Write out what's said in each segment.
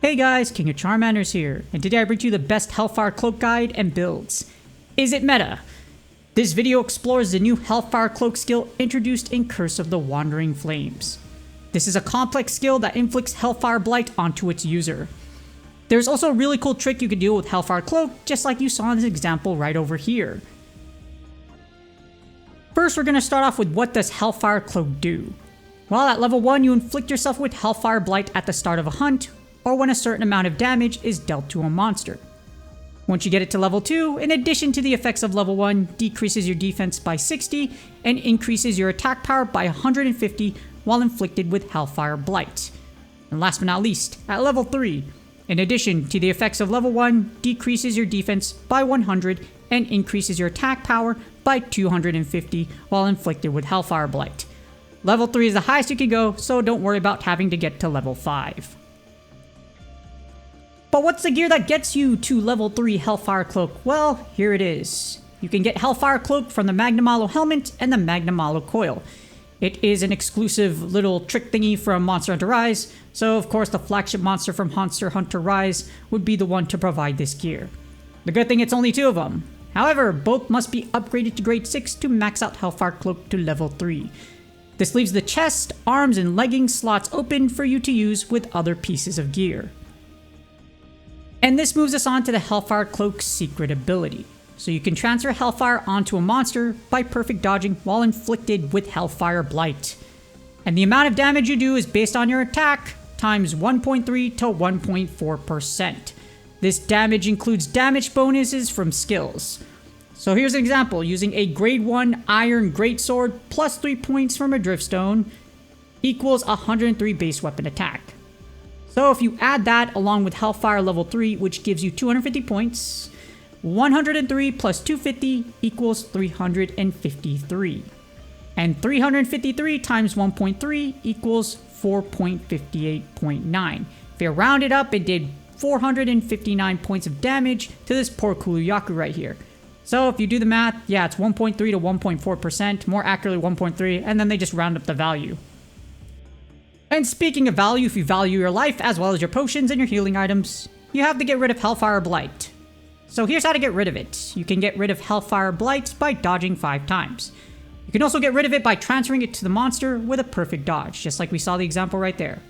Hey guys, King of Charmanders here, and today I bring to you the best Hellfire Cloak guide and builds. Is it meta? This video explores the new Hellfire Cloak skill introduced in Curse of the Wandering Flames. This is a complex skill that inflicts Hellfireblight onto its user. There's also a really cool trick you can do with Hellfire Cloak, just like you saw in this example right over here. First, we're going to start off with what does Hellfire Cloak do? Well, at level 1, you inflict yourself with Hellfireblight at the start of a hunt, or when a certain amount of damage is dealt to a monster. Once you get it to level 2, in addition to the effects of level 1, decreases your defense by 60 and increases your attack power by 150 while inflicted with Hellfireblight. And last but not least, at level 3, in addition to the effects of level 1, decreases your defense by 100 and increases your attack power by 250 while inflicted with Hellfireblight. Level 3 is the highest you can go, so don't worry about having to get to level 5. But what's the gear that gets you to level 3 Hellfire Cloak? Well, here it is. You can get Hellfire Cloak from the Magnamalo helmet and the Magnamalo coil. It is an exclusive little trick thingy from Monster Hunter Rise, so of course the flagship monster from Monster Hunter Rise would be the one to provide this gear. The good thing it's only 2 of them. However, both must be upgraded to grade 6 to max out Hellfire Cloak to level 3. This leaves the chest, arms, and leggings slots open for you to use with other pieces of gear. And this moves us on to the Hellfire Cloak's secret ability. So you can transfer Hellfire onto a monster by perfect dodging while inflicted with Hellfireblight. And the amount of damage you do is based on your attack times 1.3 to 1.4%. This damage includes damage bonuses from skills. So here's an example. Using a grade 1 iron greatsword plus 3 points from a driftstone equals 103 base weapon attack. So if you add that along with Hellfire level 3, which gives you 250 points, 103 plus 250 equals 353. And 353 times 1.3 equals 4.58.9. If you round it up, it did 459 points of damage to this poor Kuluyaku right here. So if you do the math, yeah, it's 1.3 to 1.4%, more accurately 1.3, and then they just round up the value. And speaking of value, if you value your life as well as your potions and your healing items, you have to get rid of Hellfireblight. So here's how to get rid of it. You can get rid of Hellfireblight by dodging 5 times. You can also get rid of it by transferring it to the monster with a perfect dodge, just like we saw the example right there.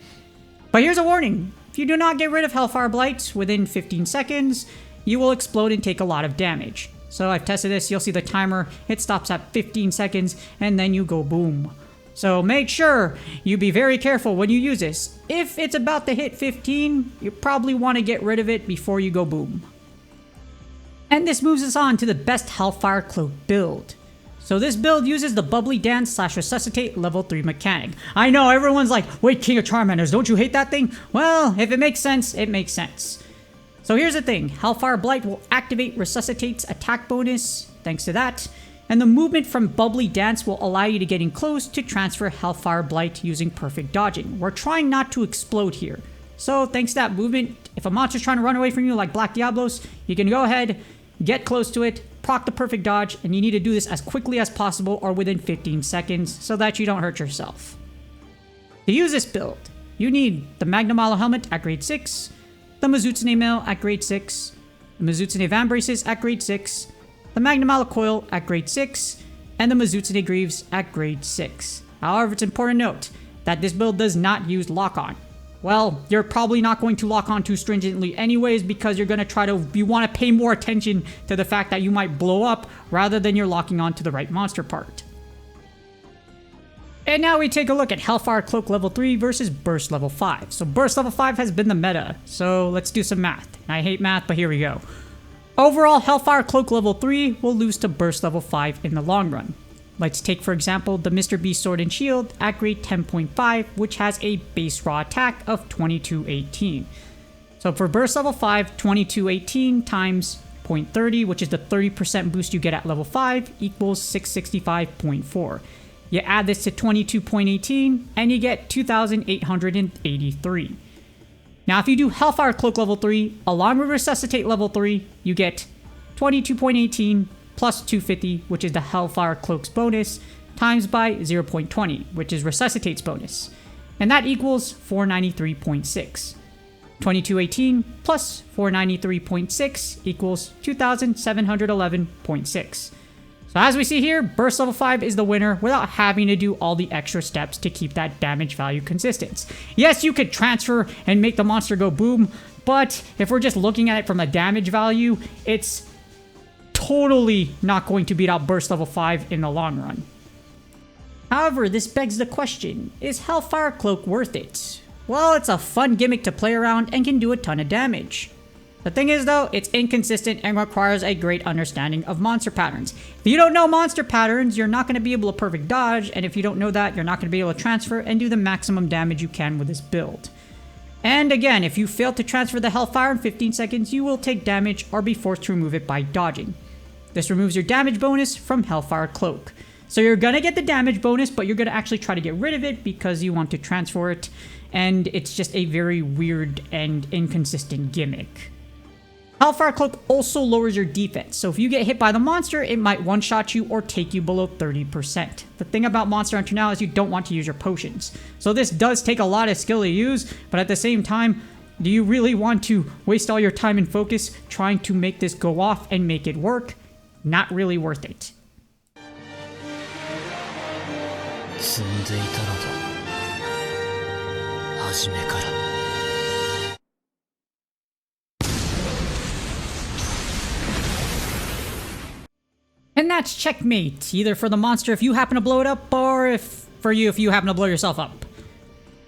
But here's a warning. If you do not get rid of Hellfireblight within 15 seconds, you will explode and take a lot of damage. So I've tested this, you'll see the timer, it stops at 15 seconds, and then you go boom. So make sure you be very careful when you use this. If it's about to hit 15, you probably want to get rid of it before you go boom. And this moves us on to the best Hellfire Cloak build. So this build uses the Bubbly Dance / Resuscitate level 3 mechanic. I know, everyone's like, wait, King of Charmanders, don't you hate that thing? Well, if it makes sense, it makes sense. So here's the thing, Hellfireblight will activate Resuscitate's attack bonus, thanks to that. And the movement from Bubbly Dance will allow you to get in close to transfer Hellfireblight using perfect dodging. We're trying not to explode here. So thanks to that movement, if a monster's trying to run away from you like Black Diablos, you can go ahead, get close to it, proc the perfect dodge, and you need to do this as quickly as possible or within 15 seconds so that you don't hurt yourself. To use this build, you need the Magnamalo helmet at grade 6, the Mizutsune mail at grade 6, the Mizutsune Vambraces at grade 6, the Magnamalo coil at grade 6, and the Mizutsune Greaves at grade 6. However, it's important to note that this build does not use lock-on. Well, you're probably not going to lock on too stringently anyways because you want to pay more attention to the fact that you might blow up rather than you're locking on to the right monster part. And now we take a look at Hellfire Cloak level 3 versus Burst level 5. So Burst level 5 has been the meta, so let's do some math. I hate math, but here we go. Overall, Hellfire Cloak level 3 will lose to Burst level 5 in the long run. Let's take, for example, the Mr. Beast Sword and Shield at grade 10.5, which has a base raw attack of 2218. So for Burst level 5, 2218 times 0.30, which is the 30% boost you get at level 5, equals 665.4. You add this to 22.18, and you get 2883. Now, if you do Hellfire Cloak level 3, along with Resuscitate level 3, you get 22.18 plus 250, which is the Hellfire Cloak's bonus, times by 0.20, which is Resuscitate's bonus. And that equals 493.6. 2218 plus 493.6 equals 2711.6. So as we see here, burst level 5 is the winner without having to do all the extra steps to keep that damage value consistent. Yes, you could transfer and make the monster go boom, but if we're just looking at it from a damage value, it's totally not going to beat out burst level 5 in the long run. However, this begs the question, is Hellfire Cloak worth it? Well, it's a fun gimmick to play around and can do a ton of damage. The thing is though, it's inconsistent and requires a great understanding of monster patterns. If you don't know monster patterns, you're not going to be able to perfect dodge, and if you don't know that, you're not going to be able to transfer and do the maximum damage you can with this build. And again, if you fail to transfer the Hellfire in 15 seconds, you will take damage or be forced to remove it by dodging. This removes your damage bonus from Hellfire Cloak. So you're going to get the damage bonus, but you're going to actually try to get rid of it because you want to transfer it, and it's just a very weird and inconsistent gimmick. Hellfire Cloak also lowers your defense, so if you get hit by the monster, it might one-shot you or take you below 30%. The thing about Monster Hunter now is you don't want to use your potions. So this does take a lot of skill to use, but at the same time, do you really want to waste all your time and focus trying to make this go off and make it work? Not really worth it. And that's checkmate, either for the monster if you happen to blow it up, or if you happen to blow yourself up.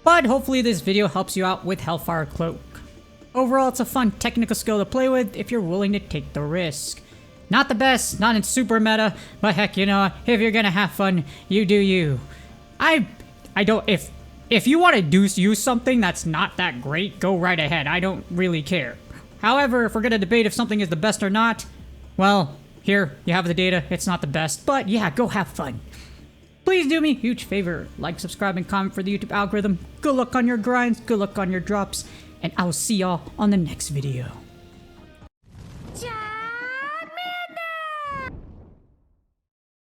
But hopefully this video helps you out with Hellfire Cloak. Overall, it's a fun technical skill to play with if you're willing to take the risk. Not the best, not in super meta, but heck, you know, if you're gonna have fun, you do you. I don't, if you want to use something that's not that great, go right ahead, I don't really care. However, if we're gonna debate if something is the best or not, well, here, you have the data, it's not the best, but yeah, go have fun. Please do me a huge favor, like, subscribe, and comment for the YouTube algorithm. Good luck on your grinds, good luck on your drops, and I'll see y'all on the next video.